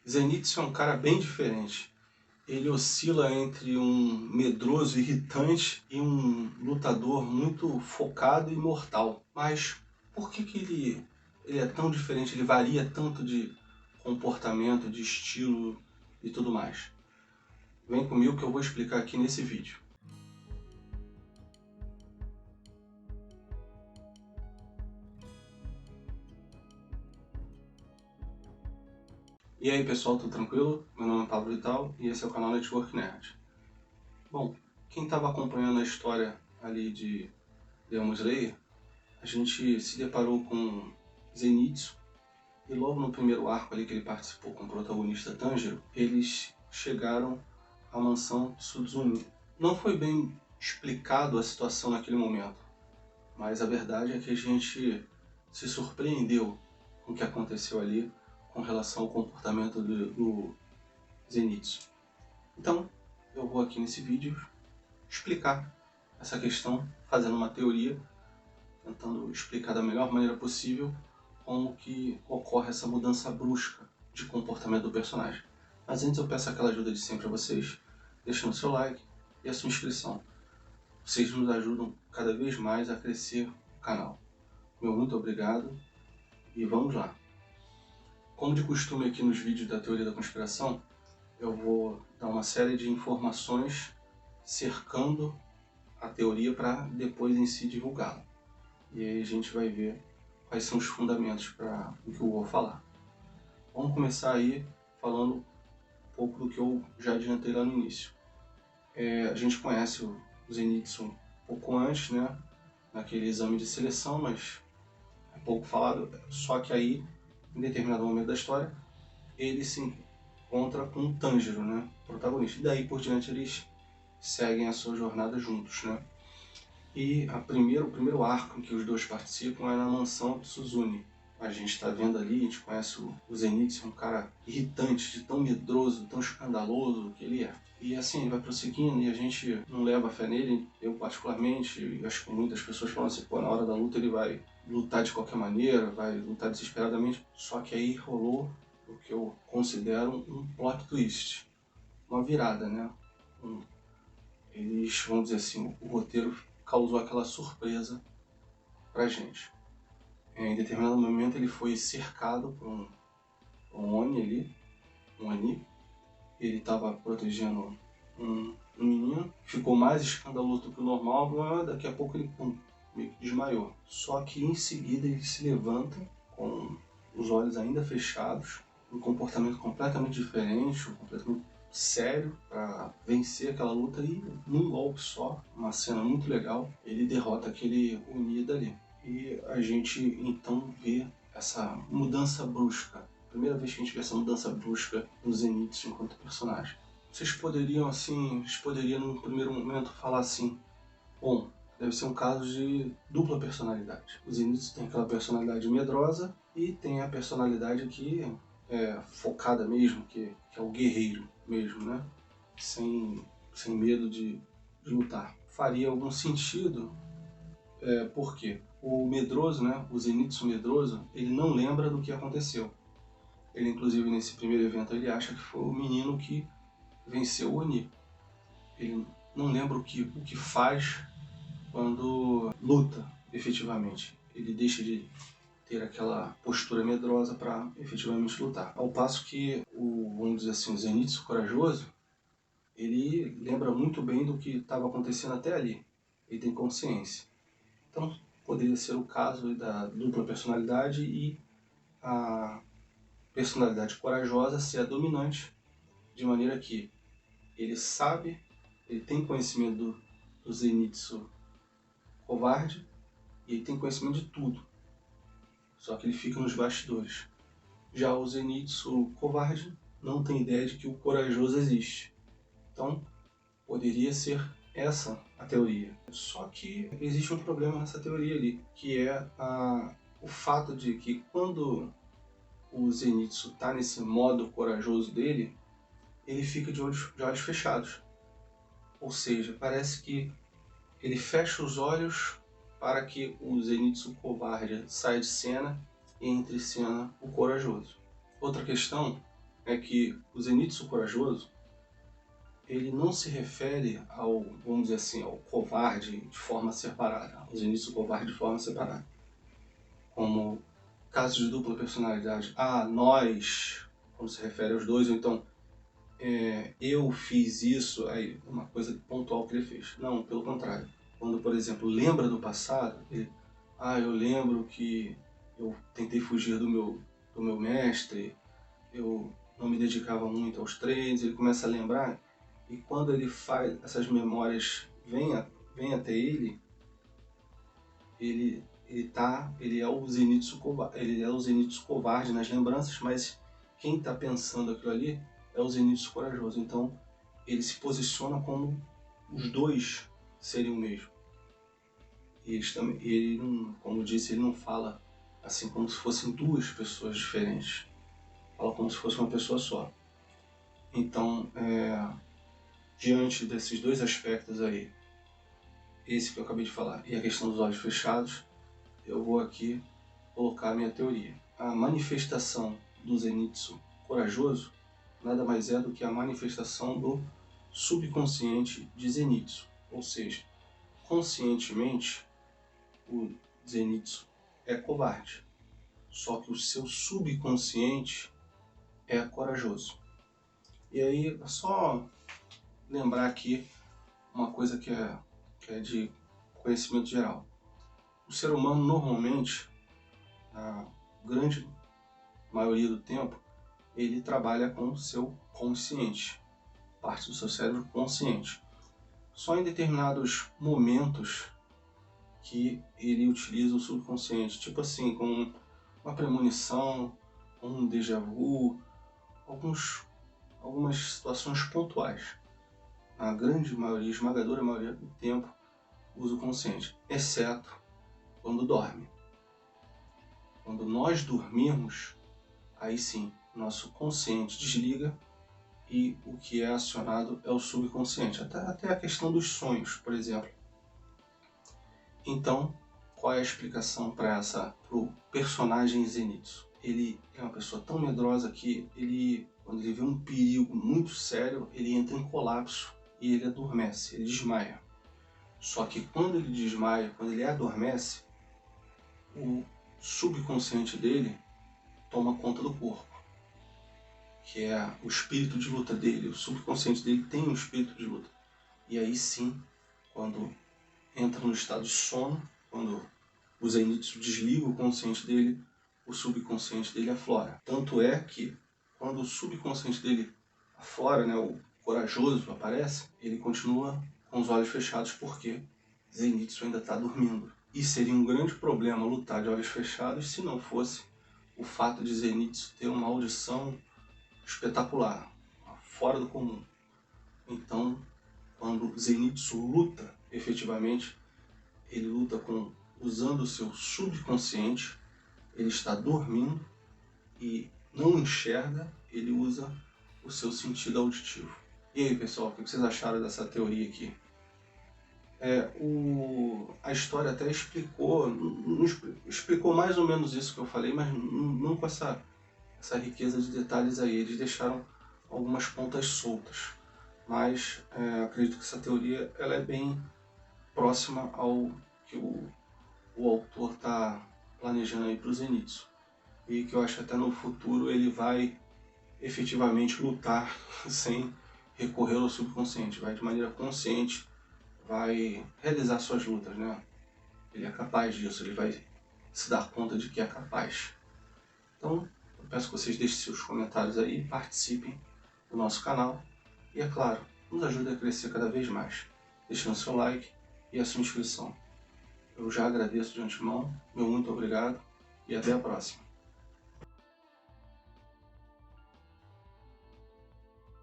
Zenitsu é um cara bem diferente. Ele oscila entre um medroso irritante e um lutador muito focado e mortal. Mas por que ele é tão diferente, ele varia tanto de comportamento, de estilo e tudo mais? Vem comigo que eu vou explicar aqui nesse vídeo. E aí pessoal, tudo tranquilo? Meu nome é Pablo Vital e esse é o canal Network Nerd. Bom, quem estava acompanhando a história ali de Demon Slayer, a gente se deparou com Zenitsu e logo no primeiro arco ali que ele participou com o protagonista Tanjiro, eles chegaram à mansão Sudzumi. Não foi bem explicado a situação naquele momento, mas a verdade é que a gente se surpreendeu com o que aconteceu ali com relação ao comportamento do Zenitsu. Então, eu vou aqui nesse vídeo explicar essa questão, fazendo uma teoria, tentando explicar da melhor maneira possível como que ocorre essa mudança brusca de comportamento do personagem. Mas antes eu peço aquela ajuda de sempre a vocês, deixando o seu like e a sua inscrição. Vocês nos ajudam cada vez mais a crescer o canal. Meu muito obrigado e vamos lá. Como de costume aqui nos vídeos da teoria da conspiração, eu vou dar uma série de informações cercando a teoria para depois em si divulgá-la. E aí a gente vai ver quais são os fundamentos para o que eu vou falar. Vamos começar aí falando um pouco do que eu já adiantei lá no início. A gente conhece o Zenitsu um pouco antes, né, naquele exame de seleção, mas é pouco falado. Só que aí, em determinado momento da história, ele se encontra com o Tanjiro, né, protagonista. E daí por diante eles seguem a sua jornada juntos, né. E o primeiro arco em que os dois participam é na mansão Suzune. A gente está vendo ali, a gente conhece o Zenitsu, um cara irritante, de tão medroso, tão escandaloso que ele é. E assim, ele vai prosseguindo e a gente não leva fé nele, eu particularmente, e acho que muitas pessoas falam assim, pô, na hora da luta ele vai lutar de qualquer maneira, vai lutar desesperadamente. Só que aí rolou o que eu considero um plot twist, uma virada, né? Eles, vamos dizer assim, o roteiro causou aquela surpresa pra gente. Em determinado momento ele foi cercado por um Oni ali, um Oni. Ele estava protegendo um menino, ficou mais escandaloso do que o normal, mas daqui a pouco ele meio que desmaiou. Só que em seguida ele se levanta com os olhos ainda fechados, um comportamento completamente diferente, completamente sério para vencer aquela luta e num golpe só, uma cena muito legal, ele derrota aquele Oni dali. E a gente então vê essa mudança brusca. Primeira vez que a gente vê essa mudança brusca do Zenitsu enquanto personagem. Vocês poderiam num primeiro momento falar assim, bom, deve ser um caso de dupla personalidade. O Zenitsu tem aquela personalidade medrosa e tem a personalidade que é focada mesmo, que é o guerreiro mesmo, né? Sem medo de lutar. Faria algum sentido, porque o medroso, né, o Zenitsu medroso, ele não lembra do que aconteceu. Ele, inclusive, nesse primeiro evento, ele acha que foi o menino que venceu o Oni. Ele não lembra o que faz quando luta, efetivamente. Ele deixa de ter aquela postura medrosa para efetivamente lutar. Ao passo que vamos dizer assim, o Zenitsu corajoso, ele lembra muito bem do que estava acontecendo até ali. Ele tem consciência. Então, poderia ser o caso da dupla personalidade e a personalidade corajosa ser a dominante, de maneira que ele sabe, ele tem conhecimento do Zenitsu covarde e ele tem conhecimento de tudo. Só que ele fica nos bastidores. Já o Zenitsu covarde não tem ideia de que o corajoso existe. Então, poderia ser essa a teoria. Só que existe um problema nessa teoria ali, que é o fato de que quando o Zenitsu está nesse modo corajoso dele, ele fica de olhos fechados. Ou seja, parece que ele fecha os olhos para que o Zenitsu covarde saia de cena e entre em cena o corajoso. Outra questão é que o Zenitsu corajoso, ele não se refere ao, vamos dizer assim, ao covarde de forma separada, ao Zenitsu covarde de forma separada, como casos de dupla personalidade. Nós, quando se refere aos dois, ou então eu fiz isso, aí uma coisa pontual que ele fez. Não, pelo contrário. Quando, por exemplo, lembra do passado, ele, eu lembro que eu tentei fugir do meu mestre, eu não me dedicava muito aos treinos, ele começa a lembrar, e quando ele faz, essas memórias vêm até ele, ele é o Zenitsu covarde nas lembranças, mas quem está pensando aquilo ali é o Zenitsu corajoso. Então ele se posiciona como os dois seriam o mesmo. E ele não, como eu disse, ele não fala assim como se fossem duas pessoas diferentes. Fala como se fosse uma pessoa só. Então, diante desses dois aspectos aí, esse que eu acabei de falar e a questão dos olhos fechados, eu vou aqui colocar a minha teoria. A manifestação do Zenitsu corajoso nada mais é do que a manifestação do subconsciente de Zenitsu. Ou seja, conscientemente, o Zenitsu é covarde, só que o seu subconsciente é corajoso. E aí, é só lembrar aqui uma coisa que é de conhecimento geral. O ser humano normalmente, na grande maioria do tempo, ele trabalha com o seu consciente, parte do seu cérebro consciente. Só em determinados momentos que ele utiliza o subconsciente, tipo assim, com uma premonição, um déjà vu, algumas situações pontuais. A grande maioria, esmagadora maioria do tempo, usa o consciente, exceto quando dorme. Quando nós dormimos, aí sim, nosso consciente desliga e o que é acionado é o subconsciente. Até a questão dos sonhos, por exemplo. Então, qual é a explicação para o personagem Zenitsu? Ele é uma pessoa tão medrosa que quando ele vê um perigo muito sério, ele entra em colapso e ele adormece, ele desmaia. Só que quando ele desmaia, quando ele adormece, o subconsciente dele toma conta do corpo, que é o espírito de luta dele. O subconsciente dele tem um espírito de luta. E aí sim, quando entra no estado de sono, quando o Zenitsu desliga o consciente dele, o subconsciente dele aflora. Tanto é que quando o subconsciente dele aflora, o corajoso aparece, ele continua com os olhos fechados porque Zenitsu ainda está dormindo. E seria um grande problema lutar de olhos fechados se não fosse o fato de Zenitsu ter uma audição espetacular, fora do comum. Então, quando Zenitsu luta, efetivamente, ele luta usando o seu subconsciente, ele está dormindo e não enxerga, ele usa o seu sentido auditivo. E aí, pessoal, o que vocês acharam dessa teoria aqui? A história até explicou mais ou menos isso que eu falei, mas não com essa riqueza de detalhes aí. Eles deixaram algumas pontas soltas, mas acredito que essa teoria ela é bem próxima ao que o autor está planejando aí para o Zenitsu. E que eu acho que até no futuro ele vai efetivamente lutar sem recorrer ao subconsciente, vai de maneira consciente, vai realizar suas lutas, né? Ele é capaz disso, ele vai se dar conta de que é capaz. Então, eu peço que vocês deixem seus comentários aí, participem do nosso canal e, é claro, nos ajude a crescer cada vez mais, deixando seu like e a sua inscrição. Eu já agradeço de antemão, meu muito obrigado e até a próxima.